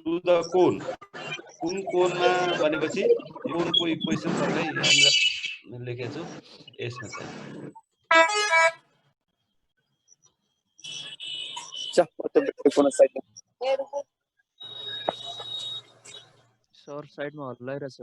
To the कोन कुन कोनमा भनेपछि कोनको equation तपाईलाई यहाँ लेखेको छु यसमा चाहिँ सर साइडमा हल्लाइरहेछ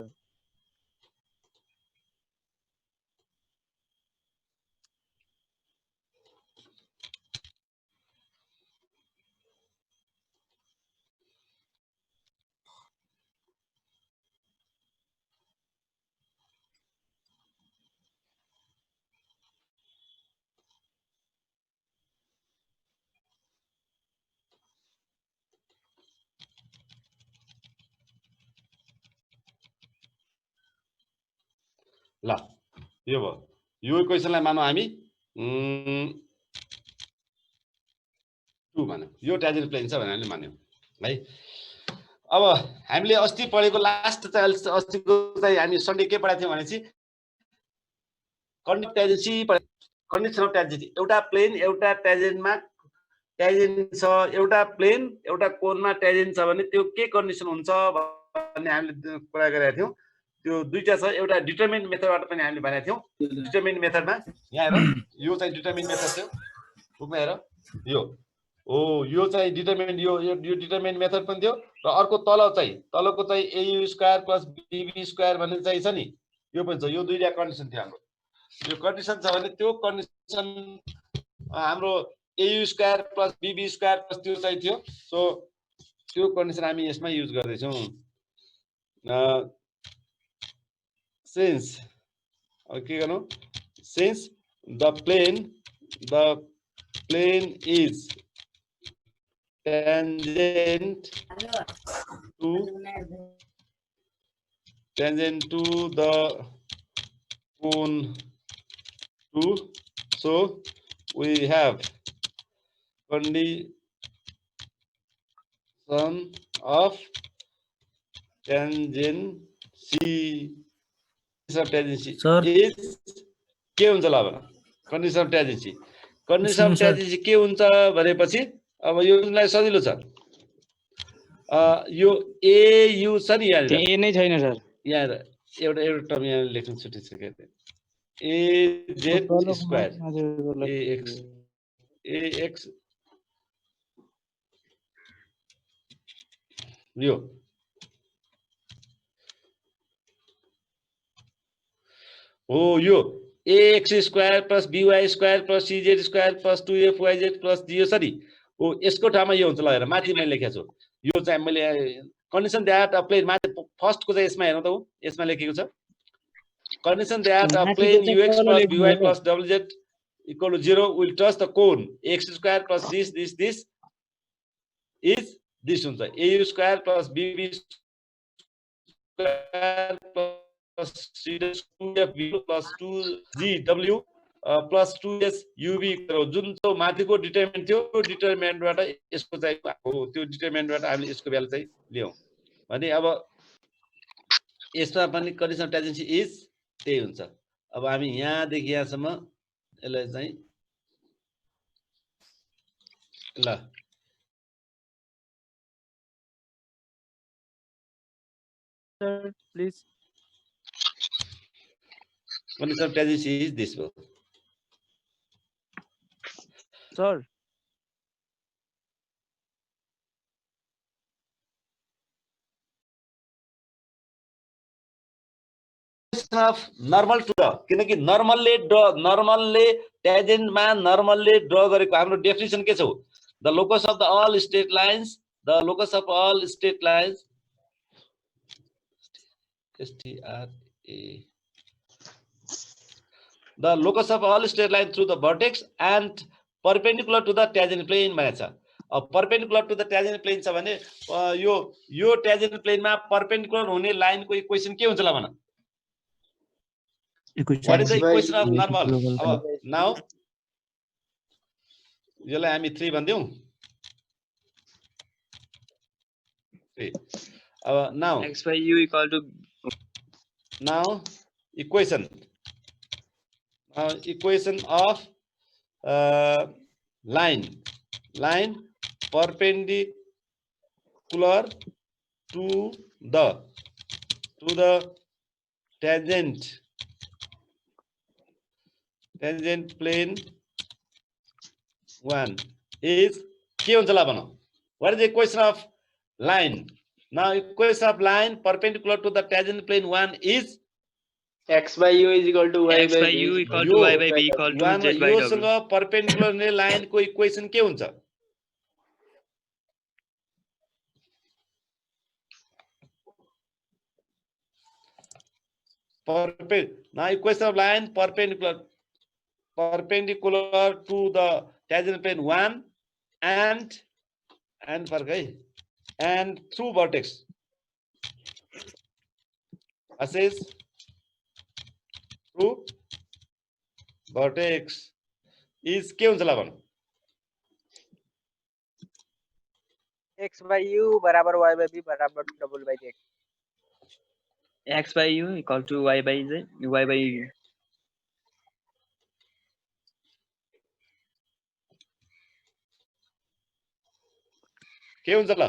ल यो भयो यो इक्वेसनलाई मानौ हामी 2 मानौ यो ट्यान्जेन्ट प्लेन छ भनेर हामीले मान्यौ है। अब हामीले अस्ति पढेको लास्ट चाहिँ अस्तिको चाहिँ हामी सन्डे के पढाएको थियौं भनेपछि कन्डिसन ट्यान्जेन्सी कन्डिसन अफ ट्यान्जेन्सी एउटा प्लेन एउटा ट्यान्जेन्टमा ट्यान्जेन्ट छ एउटा प्लेन एउटा कोनमा ट्यान्जेन्ट छ भने त्यो के कन्डिसन हुन्छ भन्ने हामीले कुरा गरेका थियौं। त्यो दुईटा छ एउटा डिटरमिनेन्ट मेथडबाट पनि हामीले भनेका थियौं। डिटरमिनेन्ट मेथडमा यहाँ हेर यो चाहिँ डिटरमिनेन्ट मेथड थियो बुकमा हेर यो चाहिँ डिटरमिनेन्ट यो डिटरमिनेन्ट मेथड पनि थियो र अर्को तलको चाहिँ AU square plus BB square भन्ने चाहिँ छ नि यो पनि छ। यो दुईटा कन्डिसन थियो हाम्रो। यो कन्डिसन छ भने त्यो कन्डिसन हाम्रो AU square plus BB square plus त्यो चाहिँ थियो। सो त्यो कन्डिसन हामी यसमा युज गर्दै छौं। Since के गर्नु since the plane is tangent to the cone 2, so we have condition of tangency of tangency is के हुन्छ ल अब कन्डिसन अफ ट्यान्जेन्सी के हुन्छ भनेपछि अब योलाई सजिलो छ। यो AU छ नि यहाँ ए नै छैन सर यहाँ एउटा टर्म यहाँ लेख्न छुटिसक्यो AZ स्क्वायर AX यो यो AX square plus BY square plus CZ square plus 2FYZ plus यो सरी यसको ठाउँमा यो हुन्छ ल हेर माथि मैले लेखेको छु। यो चाहिँ मैले कन्डिसन दैट अ प्लेन माथि फर्स्ट को चाहिँ यसमा हेर्नु त यसमा लेखेको छ condition that a plane UX plus BY plus WZ equal to 0 will touch the cone X square plus this is this हुन्छ AU square plus BB square plus C2FV plus 2GW plus 2S UV जुन चाहिँ माथिको determinant थियो त्यो डिटरमिनेन्टबाट यसको चाहिँ त्यो डिटरमिनेन्टबाट हामीले यसको भ्यालु चाहिँ लियौं भने अब यसमा पनि कन्डिसन ट्यान्जेन्सी इज त्यही हुन्छ। अब हामी यहाँदेखि यहाँसम्म यसलाई चाहिँ ल sir please condition of tangency is this one. Sir. Of normal to the किनकि नर्मलले ट्यान्जेन्टमा नर्मलले ड्रा गरेको हाम्रो डेफिनिसन के छ the locus of the all straight lines STRA the locus of all straight line through the vertex and perpendicular to the tangent plane भनेको छ। अब perpendicular to the tangent plane छ भने यो tangent plane मा perpendicular हुने line को equation के हुन्छ ल भन what is the equation of normal अब now यसलाई हामी 3 भन्दियौ अब now x by u equal to now equation of line perpendicular to the tangent plane 1 is के हुन्छ ल भनौं what is the equation of line now equation of line perpendicular to the tangent plane 1 is x by u is equal to y x by by b u equal to y by b equal to z by यो w सँग perpendicular ने line को equation के हुन्छ now equation of line perpendicular to the tangent plane 1 and through vertex passes through vertex is के हुन्छ ल भन x by u बराबर y by b बराबर double by z x by u equal to y by z y by u के हुन्छ ल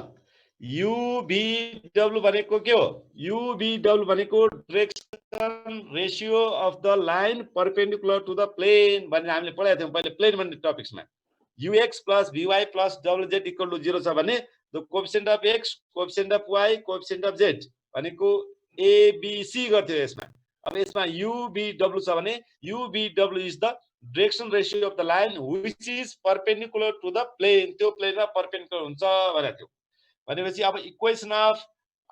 UVW भनेको के हो UVW भनेको direction ratio of the line perpendicular to the plane भनेर हामीले पढाएको थियौं पहिले प्लेन भन्ने टपिक्समा UX + VY + WZ = 0 छ भने the coefficient of x coefficient of y coefficient of z भनेको ABC गर्थ्यो यसमा अब यसमा UVW छ भने UVW is the direction ratio of the line which is perpendicular to the plane त्यो प्लेनमा परपेंडिकुलर हुन्छ भनेको थियो भनेपछि अब इक्वेसन अफ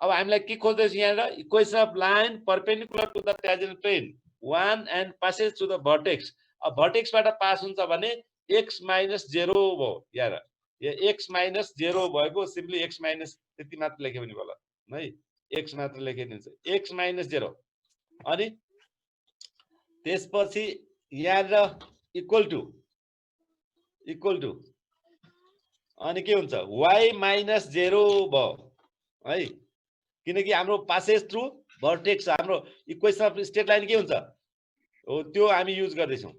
अब हामीलाई के खोज्दै छ यहाँ equation of line perpendicular to the tangent plane 1 and passes to the vertex अब vertex बाट पास हुन्छ भने x - 0 भयो यार यो x - 0 भएको सिम्पली x माइनस त्यति मात्र लेख्यो भने होला है x मात्र लेखिदिन्छ x - 0 अनि त्यसपछि यहाँ इक्वल टु अनि के हुन्छ y - 0 भयो है किनकि हाम्रो पासेस थ्रु भर्टेक्स हाम्रो इक्वेसन अफ स्ट्रेट लाइन के हुन्छ हो त्यो हामी युज गर्दै छौं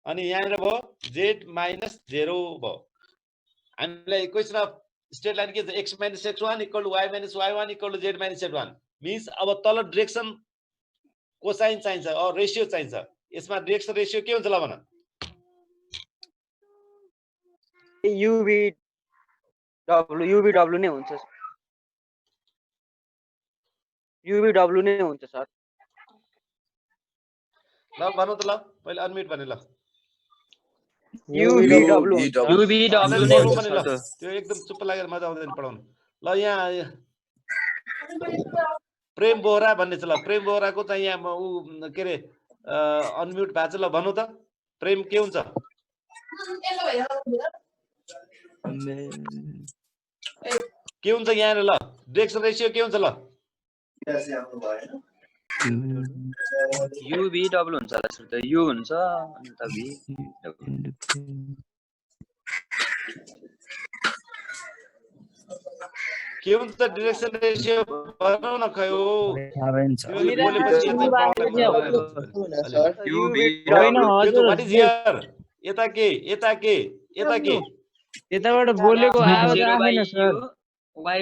अनि यहाँ भयो z - 0 भयो हामीलाई इक्वेसन अफ स्ट्रेट लाइन के छ x - x1 = y - y1 = z - z1 means अब तल डाइरेक्सन कोसाइन चाहिन्छ अ रेशियो चाहिन्छ यसमा डाइरेक्सन रेशियो के हुन्छ ल भन UVW नै हुन्छ UVW नै हुन्छ सर ल भन्नु त ल पहिले अनम्युट भने ल UVW हुन्छ UVW नै हुन्छ भने ल सर त्यो त्यो एकदम चुप्प लागेर मजा आउँदैन पढाउन ल यहाँ प्रेम बोहरा भन्ने छ ल प्रेम बोहराको चाहिँ यहाँ उ के रे अनम्युट भएको छ ल भन्नु त प्रेम के हुन्छ के हुन्छ यहाँ ल डाइरेक्सन रेशियो के हुन्छ ल UVW हुन्छ होला सर त्यो u हुन्छ अनि त v के हुन्छ डाइरेक्सन रेशियो भन्नु न खै हो व्हाट इज हियर यता के यताबाट बोलेको आवाज आएन sir y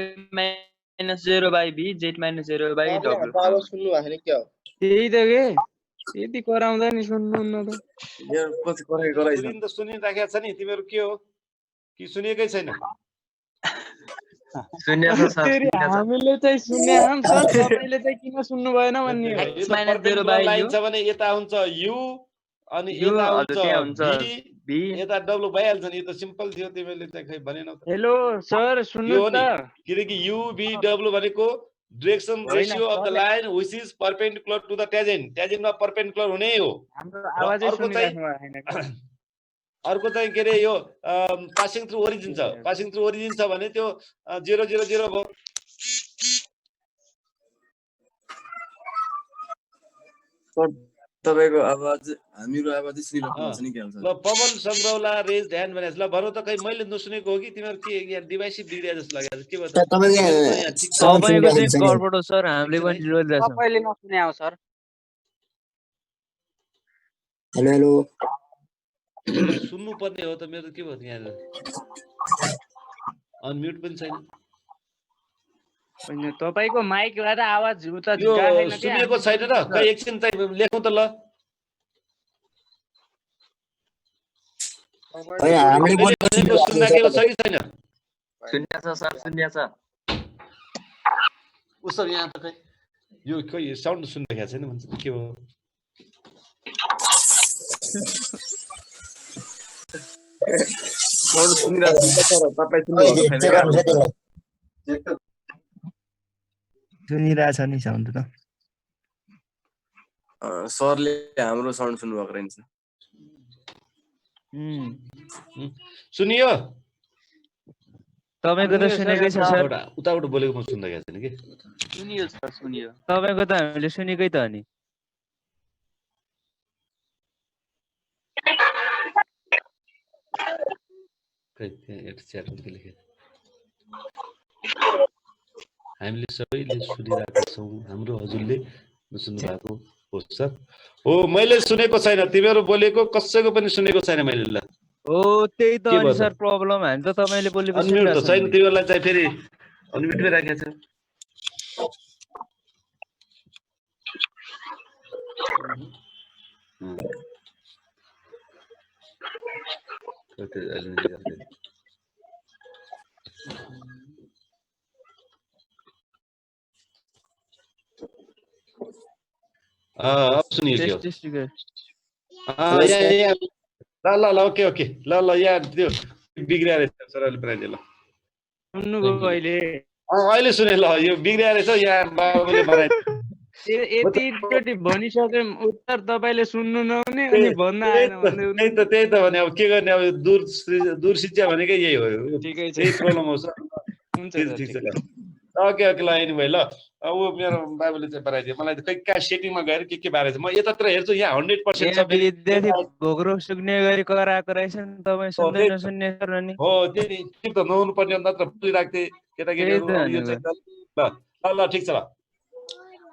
- 0 by b z - 0 by w सुन्नु भएको नि के हो त्यही त के यति कराउँदा नि सुन्नुहुन्न त सुनिराखेको छ नि तिमीहरू के हो कि सुनेकै छैन हामीले चाहिँ सुने सर तपाईले चाहिँ किन सुन्नु भएन भन्ने हो लाइन छ भने यता हुन्छ u अनि यता हुन्छ v यता w भइहाल्छ नि यो त सिम्पल थियो तिमीले चाहिँ खै भनेनौ त हेलो सर सुन्नु त किनकि u v w भनेको direction ratio of the line which is perpendicular to the tangent मा परपेंडिकुलर हुने हो हाम्रो आवाजै सुनिराख्नु भएको छैन अर्को चाहिँ के रे यो पासिङ थ्रु ओरिजिन छ भने त्यो 0 0 0 भयो तपाईको आवाज हामीको आवाज सुनिराख्नु छ नि के हुन्छ ल पवन संग्रौला रेज ध्यान भनेछ ल भनौ त खै मैले नसुनेको हो कि तिमीहरु के यहाँ डिभाइस बिग्रिया जस्तो लाग्यो के भयो तपाईको चाहिँ गडबड हो सर हामीले पनि जोडिरहेछौं तपाईले नसुने हो सर हेलो सुन्नु पर्ने हो त मेरो के भयो यहाँ अनम्युट पनि छैन होइन तपाईको माइकबाट आवाज उता यो गएन के सुनेको छैन र खै एकछिन चाहिँ लेखौँ त ल खै हामीले मैले भनेको सुन्दाखेरि छ कि छैन शून्य छ सर शून्य छ उसो यहाँ त खै यो खै साउन्ड सुन्दाखेरि छैन भन्छ के हो साउन्ड सुनिरहेको छ तर तपाईँ सुन्नुभएको छैन क्या सुनिरहेछ नि साउन्ड त सरले हाम्रो साउन्ड सुन्नुभएको रहेछ सुनियो तपाईँको त सुनेकै छ सर एउटा उताबाट बोलेको म सुन्दाखेरि छैन कि सुनियो सर सुनियो तपाईँको त हामीले सुनेकै त हो नि खै त्यहाँ एउटा च्याटमा के लेखेको हामीले सबैले सुनिरहेका छौँ हाम्रो हजुरले नसुन्नु भएको हो सर हो मैले सुनेको छैन तिमीहरू बोलेको कसैको पनि सुनेको छैन मैले ल हो त्यही त के अनि भयो सर प्रब्लम हामी त तपाईँले बोलेको अनम्युट त छैन सुनिरहेछौँ तिमीहरूलाई चाहिँ फेरि अनम्युटमै राखेको छ अब सुनियो के हो टेस्ट टिकट यहाँ ल ल ल ओके ओके ल ल यहाँ त्यो बिग्रिया रहेछ सरले बनाइदियो ल सुन्नुभयो अहिले अहिले सुने ल यो बिग्रिया रहेछ यहाँ बाबुले बनाइदियो यतिचोटि भनिसक्यो उत्तर तपाईँले सुन्नु नहुने अनि भन्न आएन भन्दै त्यही त भने अब के गर्ने अब दूर शिक्षा भनेकै यही हो ठिकै छ यही प्रब्लम हो सर हुन्छ ठिक छ ल ओके ओके ल एनिवे ल अब ऊ मेरो बाबुले चाहिँ बनाइदियो मलाई त खै कहाँ सेटिङमा गएर के बारे छ म यतातिर हेर्छु यहाँ 100% छ विद्यार्थी भोग्रो सुक्ने गरी कराएको रहेछ नि तपाईँ सुन्दै नसुन्ने सर अनि हो त्यही त नहुनु पर्ने नत्र बोलिरहेको थिएँ केटाकेटीहरू अब यो चाहिँ ल ल ल ठिक छ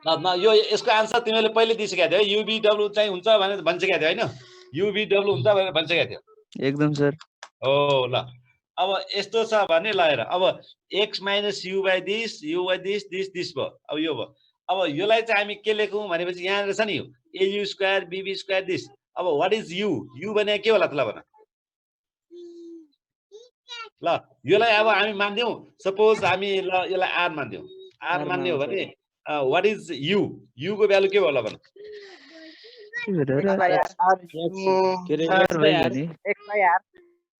ल यो यसको आन्सर तिमीले पहिले दिइसकेको थियो युबिडब्लु चाहिँ हुन्छ भनेर भनिसकेको थियो होइन युबिडब्लु हुन्छ भनेर भनिसकेको थियो एकदम सर हो ल अब यस्तो छ भने ल हेर अब x minus you by this this भयो अब यो भयो अब योलाई चाहिँ हामी के लेखौँ भनेपछि यहाँ रहेछ नि यो AU square BB square this अब वाट इज यु यु भने के होला त ल भन ल योलाई अब हामी मान्दियौँ सपोज हामी ल यसलाई आर मान्दियौँ आर मान्ने हो भने वाट इज यु युको भ्यालु के होला भन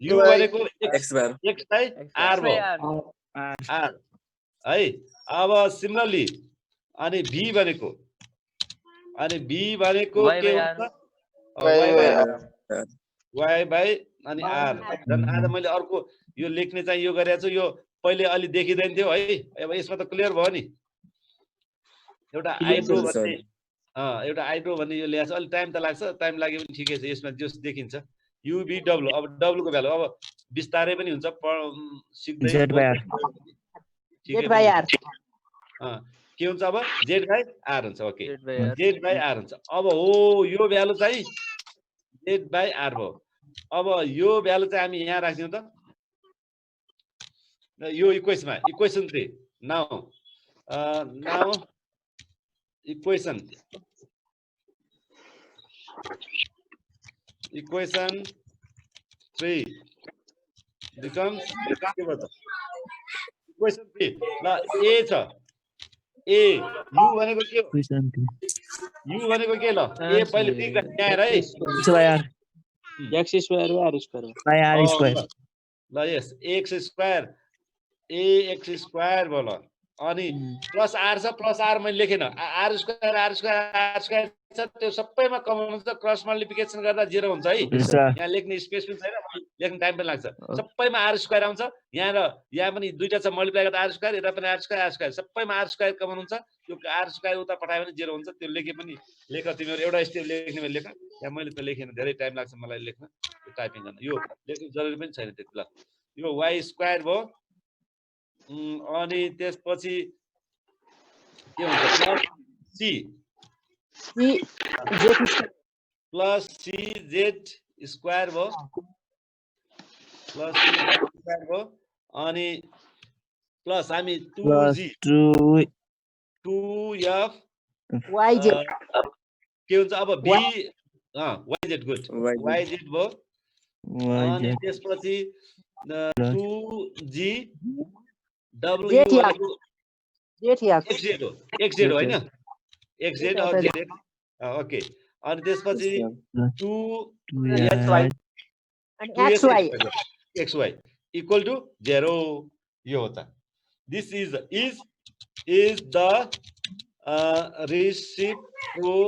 यु भनेको x bar x by R भयो आर है अब सिमिलरली अनि v भनेको के हुन्छ y बाई अनि r झन् आज मैले अर्को यो लेख्ने चाहिँ यो गरेको छु यो पहिले अलि देखिँदैन थियो है अब यसमा त क्लियर भयो नि एउटा आइड्रो भन्ने यो ल्याएको छ अलि टाइम त लाग्छ टाइम लाग्यो पनि ठिकै छ यसमा जस देखिन्छ युबिडब्लु अब डब्लु को भ्यालु अब बिस्तारै पनि हुन्छ सिक्दै के हुन्छ अब जेड बाई आर हुन्छ ओके जेड बाई आर हुन्छ अब हो यो भ्यालु चाहिँ जेड बाई आर भयो अब यो भ्यालु चाहिँ हामी यहाँ राख्दियौँ त यो equation 3 now equation 3 becomes equation 3 ल ए छ ए यु भनेको के हो यु भनेको के ल ए पहिले यहाँ हेर है एक्स स्क्वायर आर स्क्वायर ल यस एक्स स्क्वायर ए एक्स स्क्वायर भयो ल अनि प्लस आर छ प्लस आर मैले लेखेन आर स्क्वायर छ त्यो सबैमा कमन हुन्छ क्रस मल्टिप्लिकेसन गर्दा 0 हुन्छ है यहाँ लेख्ने स्पेस पनि छैन लेख्ने टाइम पनि लाग्छ सबैमा आर स्क्वायर आउँछ यहाँ र यहाँ पनि दुईटा छ मल्टिप्लाई गर्दा आर स्क्वायर यता पनि आर स्क्वायर सबैमा आर स्क्वायर कमन हुन्छ त्यो आर स्क्वायर उता पठायो भने 0 हुन्छ त्यो लेखे पनि लेख तिमीहरू एउटा स्टेप लेख्ने मैले लेख यहाँ मैले त लेखेन धेरै टाइम लाग्छ मलाई लेख्न त्यो टाइपिङ गर्न यो लेख्नु जरुरी पनि छैन त्यति ल यो वाई स्क्वायर भयो अनि त्यसपछि के हुन्छ प्लस सी जेड स्क्वायर भयो अनि प्लस हामी plus 2g 2 2f YZ के हुन्छ अब b yz good YZ. yz भयो अनि YZ त्यसपछि 2g w ZX भनेको ZX xz हो xz होइन xz or zx ओके अनि त्यसपछि 2 अनि 2xy XY equal to 0 यो हो त this is the reciprocal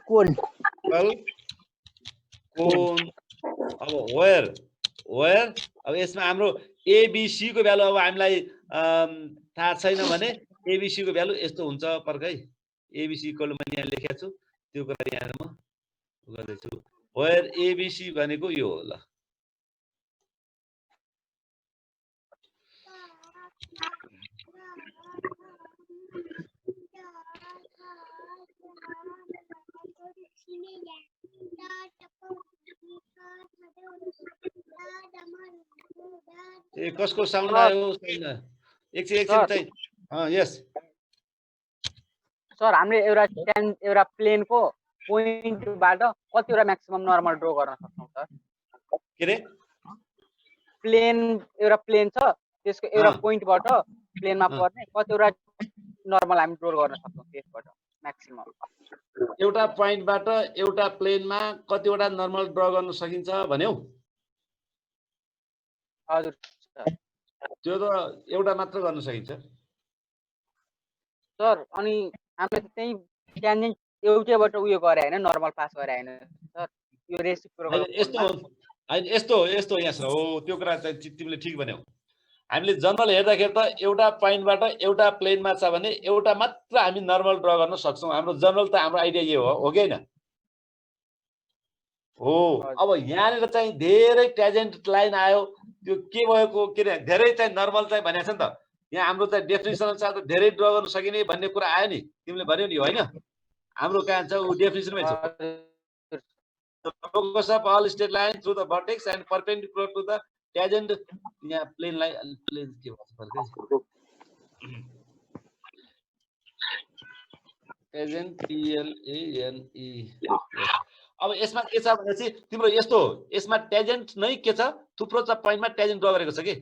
cone cone अब where अब यसमा हाम्रो ABC को भ्यालु अब हामीलाई थाहा छैन भने ABC को भ्यालु यस्तो हुन्छ पर्खै ABC इक्वल मैले यहाँ लेखेको छु त्यो कुरा यहाँ म गर्दैछु where ABC भनेको यो हो ल ए कसको साउन्ड आयो छैन एकछिन चाहिँ यस सर हामीले एउटा प्लेनको पोइन्टबाट कतिवटा म्याक्सिमम नर्मल ड्र गर्न सक्छौं सर के रे एउटा प्लेन छ त्यसको एउटा पोइन्टबाट प्लेनमा पर्ने कतिवटा नर्मल हामी ड्र गर्न सक्छौं त्यसबाट म्याक्सिमम एउटा पोइन्टबाट एउटा प्लेनमा कतिवटा नर्मल ड्र गर्न सकिन्छ भन्यौ हजुर त्यो त एउटा मात्र गर्न सकिन्छ सर अनि हामीले त्यही ट्यान्जेन्ट एउटैबाट उयो गरे हैन नर्मल पास गरे हैन सर यो रेसिप्रोकल यस्तो यहाँ छ हो त्यो कुरा चाहिँ तिमीले ठीक भन्यौ हामीले जर्नल हेर्दाखेरि त एउटा पोइन्टबाट एउटा प्लेनमा छ भने एउटा मात्र हामी नर्मल ड्र गर्न सक्छौं हाम्रो जर्नल त हाम्रो आइडिया यो हो कि हैन हो अब यहाँनिर चाहिँ धेरै ट्यान्जेन्ट लाइन आयो त्यो के भएको के रे धेरै चाहिँ नर्मल चाहिँ भनेको छ नि त यहाँ हाम्रो चाहिँ डेफिनेसन अनुसार त धेरै ड्र गर्न सकिने भन्ने कुरा आयो नि तिमीले भन्यौ नि हैन हाम्रो कहाँ छ उ डेफिनेसनमै छ focus of all straight lines through the vertex and perpendicular to the tangent यहाँ प्लेन लाइन प्लेन के भन्छ फर्कै tangent PLANE अब यसमा के छ भनेपछि तिम्रो यस्तो यसमा ट्यान्जेन्ट नै के छ थुप्रो छ पोइन्टमा ट्यान्जेन्ट ड्र गरेको छ के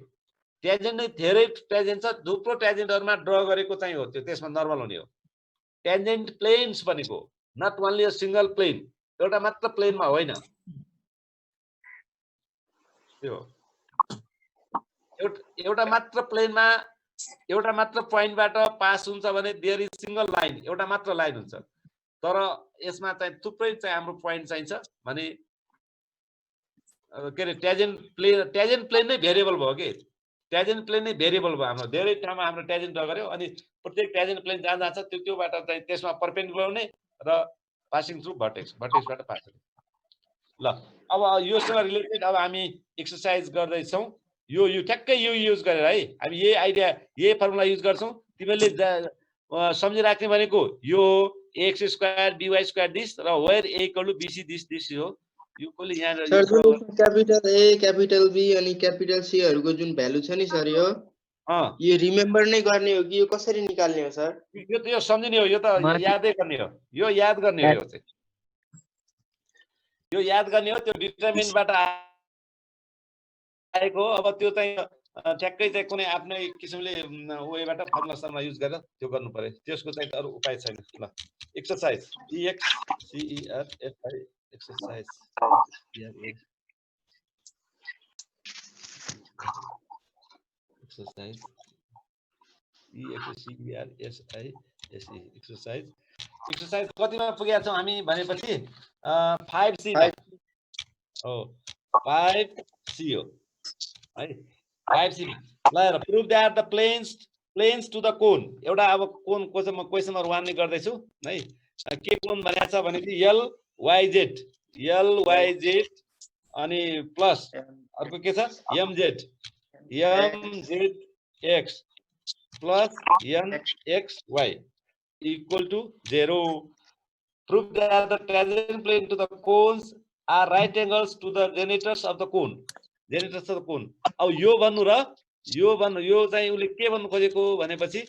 ट्यान्जेन्ट नै धेरै ट्यान्जेन्ट छ थुप्रो ट्यान्जेन्टहरुमा ड्र गरेको चाहिँ हो त्यो त्यसमा नर्मल हुने हो ट्यान्जेन्ट प्लेन्स भनेको not only a single plane एउटा मात्र प्लेनमा होइन त्यो एउटा मात्र प्लेनमा एउटा मात्र पोइन्टबाट पास हुन्छ भने देयर इज सिंगल लाइन एउटा मात्र लाइन हुन्छ तर यसमा चाहिँ थुप्रै चाहिँ हाम्रो पोइन्ट चाहिन्छ भने के रे ट्यान्जेन्ट प्लेन नै भेरिएबल भयो के ट्यान्जेन्ट प्लेन नै भेरिएबल भयो हाम्रो धेरै ठाउँमा हाम्रो ट्यान्जेन्ट ड्र गर्यो अनि प्रत्येक ट्यान्जेन्ट प्लेन जहाँ जहाँ छ त्योबाट चाहिँ त्यसमा परपेन्डिकुलर हुने र पासिङ थ्रु भर्टेक्सबाट पास ल अब योसँग रिलेटेड अब हामी एक्सरसाइज गर्दै छौं यो ठ्याक्कै यो युज गरेर है हामी यही आइडिया यही फर्मुला युज गर्छौं तिमीले सम्झिराख्ने भनेको यो x² by² दिस र वेयर a = bc दिस हो यो कोले यहाँ सर जुन क्यापिटल A क्यापिटल B अनि क्यापिटल C हरुको जुन भ्यालु छ नि सर यो रिमेम्बर नै गर्ने हो कि यो कसरी निकाल्ने हो सर यो त यो सम्झिने हो यो त यादै गर्ने हो यो याद गर्ने हो यो चाहिँ यो याद गर्ने हो त्यो डिटरमिनेन्टबाट आएको अब त्यो चाहिँ ठ्याक्कै चाहिँ कुनै आफ्नै किसिमले वेबाट फर्मुला युज गरेर त्यो गर्नु पर्यो त्यसको चाहिँ अरु उपाय छैन ल exercise EXCERSI exercise exercise EXCERSI exercise कतिमा पुगेका छौं हामी भनेपछि 5C हो 5C हो है 5C ल हेर prove that the planes to the cone एउटा अब कोन क्वेशन नम्बर 1 नै गर्दै छु है के कोन भनेको छ भनेपछि LYZ अनि प्लस अर्को के छ MZX plus NXY equal to 0. Prove that the tangent plane to the cones are right angles to the generators of the cone. अब यो भन्नु र यो चाहिँ उसले के भन्नु खोजेको भनेपछि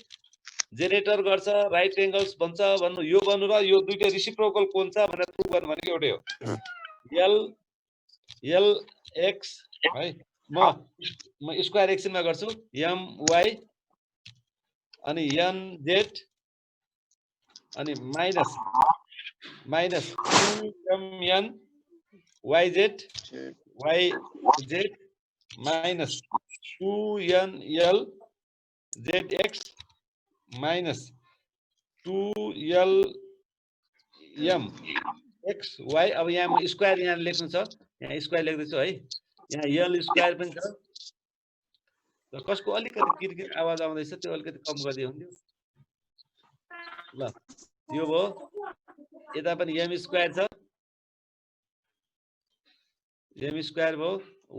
जेनेरेटर गर्छ राइट एंगल्स भन्छ भन्नु यो भन्नु र यो दुईटै रेसिप्रोकल कोण छ भनेर प्रुभ गर्नु भनेको एउटै हो एल एक्स है म स्क्वायर एक्सनमा गर्छु एम वाई अनि एन जेड अनि minus 2mn Y Z minus 2nl zx minus 2lm x y अब यहाँ म स्क्वायर यहाँ लेख्नु छ यहाँ स्क्वायर लेख्दैछु है यहाँ l स्क्वायर पनि छ र कसको अलिकति किरकिर आवाज आउँदैछ त्यो अलिकति कम गरिदियो हुन्थ्यो ल यो भयो यता पनि m स्क्वायर छ m स्क्वायर भयो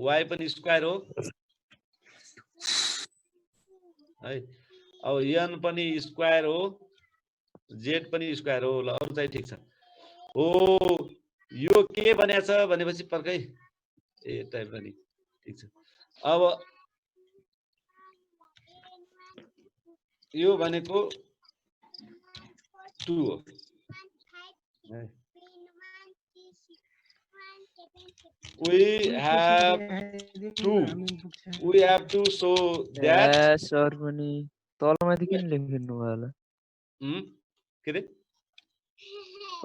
y पनि स्क्वायर हो है अब n पनि स्क्वायर हो z पनि स्क्वायर हो ल अरु चाहिँ ठीक छ ओ यो के बनेको छ भनेपछि पर्कै ए टाइप पनि ठीक छ अब यो भनेको 2 हो we have to show that sir पनि तलमाथि किन लेख्नु भयो होला के रे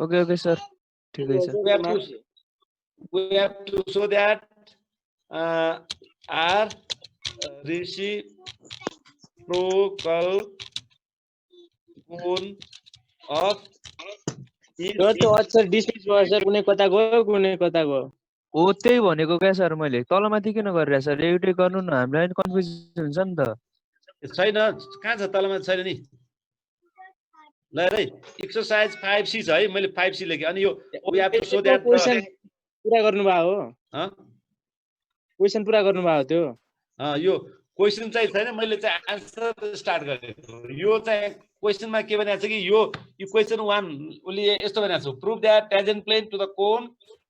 ओके सर ठिकै छ we have to show that r reciprocal cone of त्यो अक्षर डिस्टेन्स भयो सर कुनै कता गयो हो त्यही भनेको क्या सर मैले तलमाथि किन गरिरहेको सर एउटै गर्नु न हामीलाई पनि कन्फ्युजन हुन्छ नि त छैन कहाँ छ तलमाथि छैन नि ल है एक्सरसाइज 5C छ है मैले 5C लेखेँ अनि यो we have to show that question पूरा गर्नुभयो हो क्वेशन पूरा गर्नुभयो त्यो यो क्वेशन चाहिँ छैन मैले चाहिँ आन्सर स्टार्ट गरेको यो चाहिँ क्वेशनमा के भनेको छ कि यो इक्वेसन 1 उले यस्तो भनेको छ prove that tangent plane to the cone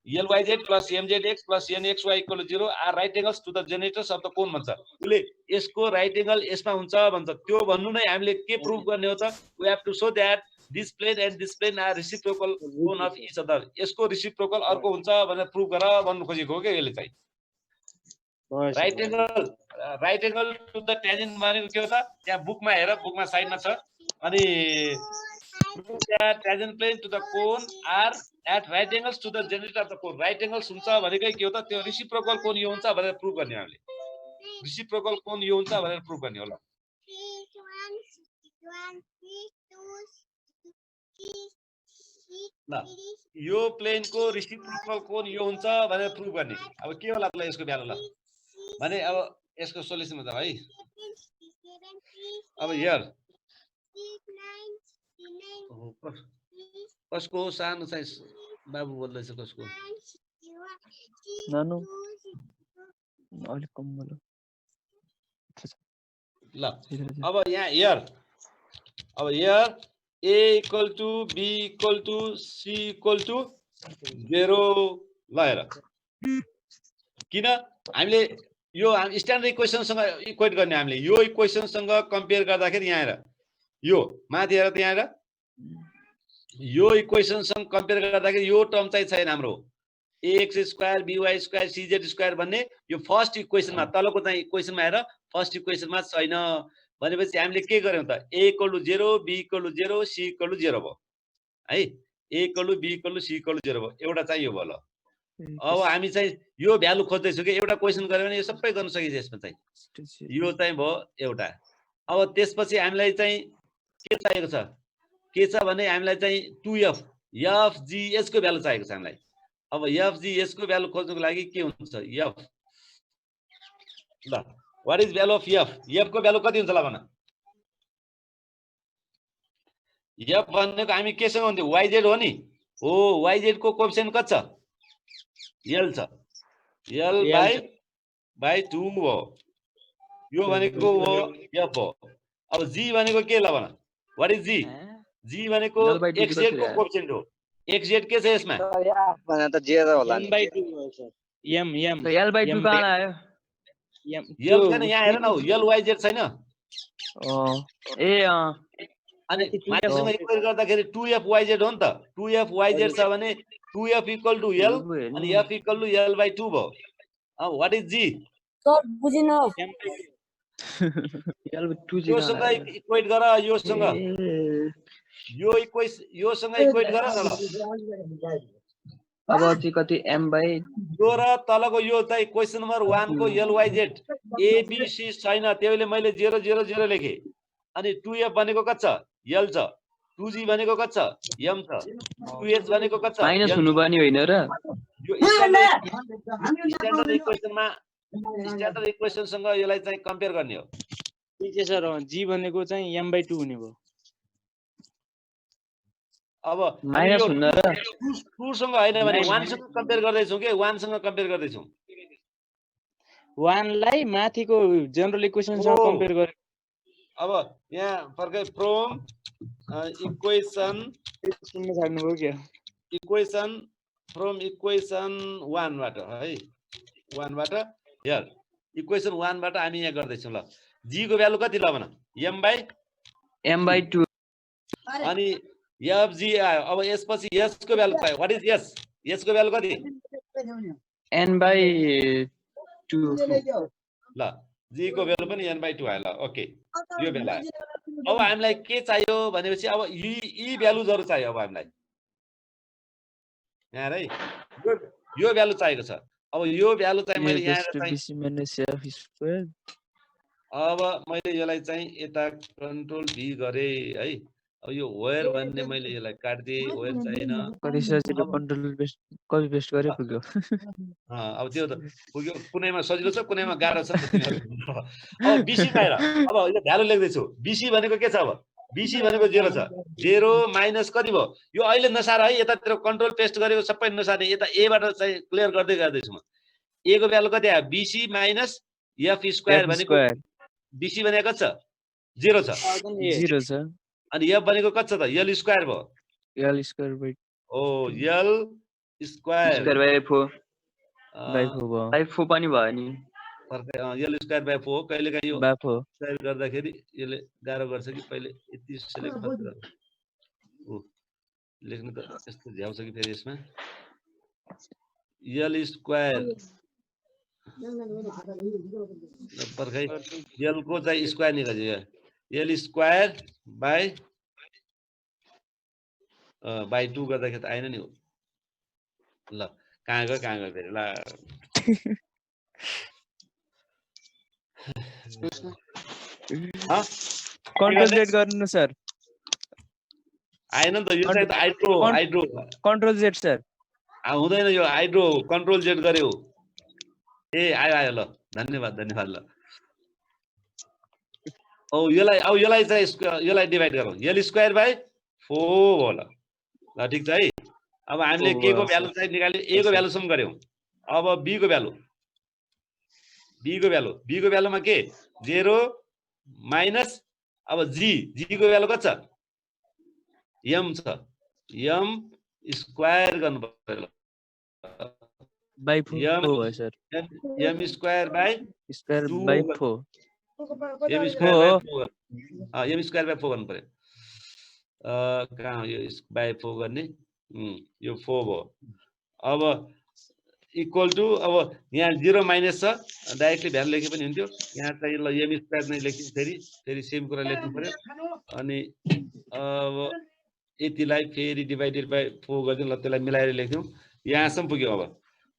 LYZ plus MZX plus NXY equal to 0 are right angles to the generators of the cone भन्छ उले यसको राइट एंगल यसमा हुन्छ भन्छ त्यो भन्नु नै हामीले के प्रुभ गर्ने हो त we have to show that this plane and this plane are reciprocal cone of each other यसको रेसिप्रोकल अर्को हुन्छ भनेर प्रुभ गर भन्नु खोजेको हो के यसले चाहिँ right angle to the tangent भनेको के हो त त्यहाँ बुकमा हेर बुकमा साइडमा छ अनि prove that tangent plane to the cone are at right angles to the generator of the cone right angles हुन्छ भनेकै के हो त त्यो रेसिप्रोकल कोन यो हुन्छ भनेर प्रुभ गर्ने हामीले रेसिप्रोकल कोन यो हुन्छ भनेर प्रुभ गर्ने हो ल ल यो प्लेन को रेसिप्रोकल कोन यो हुन्छ भनेर प्रुभ गर्ने अब के होला त यसको भ्यालु ल भने अब यसको सोलुसन त है अब हियर कसको सानो साइज बाबु बोल्दैछ कसको नानु अलि कम बोल ल अब यहाँ here a equal to b equal to c equal to 0 ल हेर किन हामीले यो स्ट्यान्डर्ड इक्वेसन सँग इक्वेट गर्ने हामीले यो इक्वेसन सँग कम्पेयर गर्दाखेरि यहाँ हेर यो माथि हेर त्यहाँ हेर यो इक्वेसन सँग कम्पेयर गर्दाखेरि यो टर्म चाहिँ छैन हाम्रो ax square by square cz square भन्ने यो फर्स्ट इक्वेसनमा तलको चाहिँ इक्वेसनमा हेर फर्स्ट इक्वेसनमा छैन भनेपछि हामीले के गर्यौं त a = 0 b = 0 c = 0 भयो है a = b = c = 0 भयो एउटा चाहिँ यो भयो ल अब हामी चाहिँ यो भ्यालु खोज्दै छु के एउटा क्वेशन गर्यो भने यो सबै गर्न सकिन्छ यसमा चाहिँ यो चाहिँ भयो एउटा अब त्यसपछि हामीलाई चाहिँ के चाहिएको छ के छ भने हामीलाई चाहिँ 2f fgs को भ्यालु चाहिएको छ हामीलाई अब fgs को भ्यालु खोज्नको लागि के हुन्छ f ल what is value of f को भ्यालु कति हुन्छ ल भन f भनेको हामी केसँग हुन्थ्यो yz हो नि हो yz को कोएफिसिएन्ट कति छ l छ l बाइ 2 हो यो भनेको हो f हो अब g भनेको के ल भन व्हाट इज g g भनेको xz को कोएफिसिएन्ट हो xz के छ यसमा भने त 0 होला नि m/2 हो सर m l/2 कहाँ आयो यल छैन यहाँ हेर न यल वाइ जेड छैन अनि माथिसँग इक्वेट गर्दाखेरि 2f yz हो नि त 2f yz छ भने 2f इक्वल टु l अनि f इक्वल टु l/2 भयो व्हाट इज g बुझिन योसँग इक्वेट गर योसँग योसँग इक्वेट गर न ल अब चाहिँ कति m/2 यो र तलको यो चाहिँ क्वेशन नम्बर 1 को lyz abc छैन त्यसैले मैले 0 0 0 लेखे अनि 2f भनेको कति छ l छ 2g भनेको कति छ m छ 2h भनेको कति छ माइनस हुनु पर्ने होइन र यो स्ट्यान्डर्ड इक्वेसनमा स्ट्यान्डर्ड इक्वेसनसँग यसलाई चाहिँ कम्पेयर गर्ने हो ठीक छ सर जी भनेको चाहिँ m/2 हुने भयो अब माइनस हुन र 2 सँग हैन भने 1 सँग कम्पेयर गर्दै छौं के 1 सँग कम्पेयर गर्दै छौं 1 लाई माथिको जनरल इक्वेसन सँग कम्पेयर गरे अब यहाँ फर्कै फ्रम इक्वेसन सुन्न सक्नुभयो के इक्वेसन फ्रम इक्वेसन 1 बाट है 1 बाट हियर इक्वेसन 1 बाट हामी यहाँ गर्दै छौं ल g को भ्यालु कति ल भन m/2 अनि fg आयो अब यसपछि s को भ्यालु पायो व्हाट इज s को भ्यालु कति n/2 ल g को भ्यालु पनि n/2 आयो ल ओके यो भ्यालु आयो अब हामीलाई के चाहियो भनेपछि अब यी भ्यालुजहरु चाहियो अब हामीलाई यहाँ है यो भ्यालु चाहिएको छ अब यो भ्यालु चाहिँ मैले यहाँ चाहिँ अब मैले यसलाई चाहिँ यता कन्ट्रोल भी गरे है अब यो वेयर भन्ने मैले यसलाई काट्दिए वेयर चाहिएन कति सजिलो कन्ट्रोल पेस्ट कपी पेस्ट गरे पुग्यो अब त्यो त पुग्यो कुनैमा सजिलो छ कुनैमा गाह्रो छ अब बीसी बाहिर अब यो भ्यालु लेख्दै छु बीसी भनेको के छ अब बीसी भनेको 0 छ 0 माइनस कति भयो यो अहिले नसार है यतातिर कन्ट्रोल पेस्ट गरेको सबै नसार्ने यता ए बाट चाहिँ क्लियर गर्दै गर्दै छु म ए को भ्यालु कति आयो बीसी माइनस f स्क्वायर भनेको बीसी भनेको कति छ 0 छ 0 छ अनि f भनेको कति छ त l स्क्वायर भयो l square by O l square by 4 भयो बाइ 4 पनि भयो नि फर्कै l स्क्वायर बाइ 4 कहिले काहीँ यो बाइ 4 स्क्वायर गर्दाखेरि यसले गाह्रो गर्छ कि पहिले यति सेलेक्ट गर्छ ओ लेख्नु त यस्तो झ्याउँछ कि फेरि यसमा l स्क्वायर फर्कै l को चाहिँ स्क्वायर निकाल्छ l स्क्वायर बाइ 2 गर्दाखेरि त आएन नि ल कहाँ गयो फेरि ल कन्ट्रोल जेड गर्नु सर आएन नि त यो चाहिँ त हाइड्रो कन्ट्रोल जेड सर हुँदैन यो हाइड्रो कन्ट्रोल जेड गर्यो ए आयो ल धन्यवाद ल यसलाई चाहिँ यसलाई डिभाइड गरौँ l स्क्वायर बाइ 4 हो ल ठीक छ है अब हामीले के को भ्यालु चाहिँ निकाल्यो a को भ्यालु सम गर्यौं अब b को भ्यालुमा के 0 माइनस अब g को भ्यालु कति छ m छ m स्क्वायर गर्नु पर्यो बाइ 4 हो sir m square by 4 m square by 4 गर्नु पर्यो कहाँ यो बाइ 4 गर्ने यो 4 भयो अब इक्वल टु अब यहाँ 0 माइनस छ डाइरेक्टली भ्यालु लेखे पनि हुन्थ्यो यहाँ चाहिँ ल m स्क्वायर नै लेख्नु फेरि सेम कुरा लेख्नु पर्यो अनि अब यतिलाई फेरि डिभाइडेड बाइ 4 गर्दियौँ ल त्यसलाई मिलाएर लेख्यौँ यहाँसम्म पुग्यो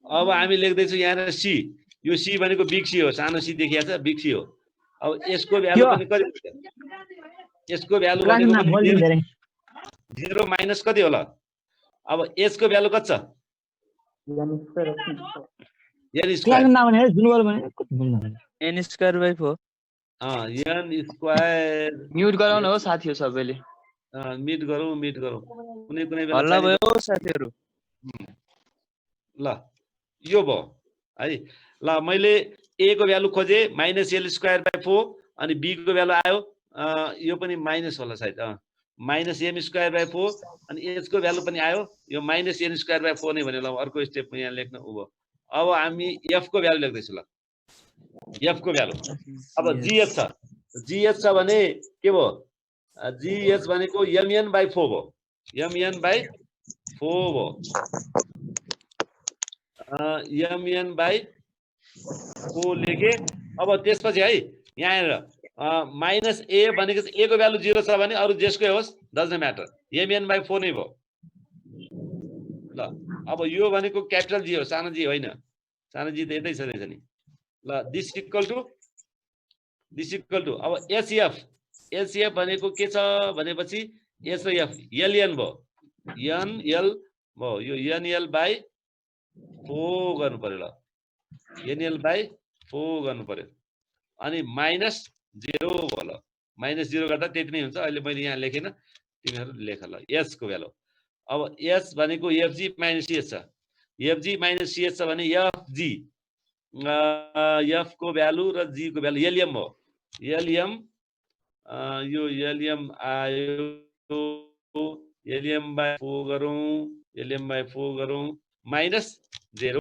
अब हामी लेख्दैछौँ यहाँ सी यो सी भनेको बिग सी हो सानो सी देखिएको छ बिग सी हो अब यसको भ्यालु पनि कति यसको भ्यालु भनेको 0 माइनस कति होला अब यसको भ्यालु कति छ n square by 4 n square mute गराउन हो साथीहरु सबैले मिट गरौँ कुनै बेला हल्ला भयो साथीहरु ल यो भयो है ल मैले a को भ्यालु खोजे माइनस l स्क्वायर बाइ 4 अनि b को भ्यालु आयो यो पनि माइनस होला सायद माइनस m स्क्वायर बाइ 4 अनि h को भ्यालु पनि आयो यो माइनस n स्क्वायर बाइ 4 नै भने ल अर्को स्टेपमा यहाँ लेख्न उभो अब हामी f को भ्यालु लेख्दैछु ल एफ को भ्यालु। अब जीएच छ, जीएच छ भने के भयो, जीएच भनेको mn/4 भयो, mn/4 भयो, mn/4 लेखे। अब त्यसपछि है यहाँ हेर माइनस ए भनेको ए को भ्यालु 0 छ भने अरु जेसकै होस् डजन्ट म्याटर, mn/4 नै भयो ल। अब यो भनेको क्यापिटल जी हो, सानो जी होइन, सानो जी त यतै छ नि ल। दिस इक्वल टु अब एचएफ भनेको के छ भनेपछि एच र एफ एलएन भयो, एनएल भयो, यो nl/4 गर्नु पर्यो ल, nl/4 गर्नु पर्यो। अनि माइनस 0 भयो ल, माइनस 0 गर्दा त्यति नै हुन्छ। अहिले मैले यहाँ लेखेन, तिमीहरु लेख ल एच को भ्यालु। अब एच भनेको एफजी माइनस सीएच छ, एफजी माइनस सीएच छ भने एफजी एफ को भ्यालु र जी को भ्यालु एलएम हो, एलएम यो एलएम आयो, एलएम/4 गरौँ, एलएम/4 गरौँ, माइनस 0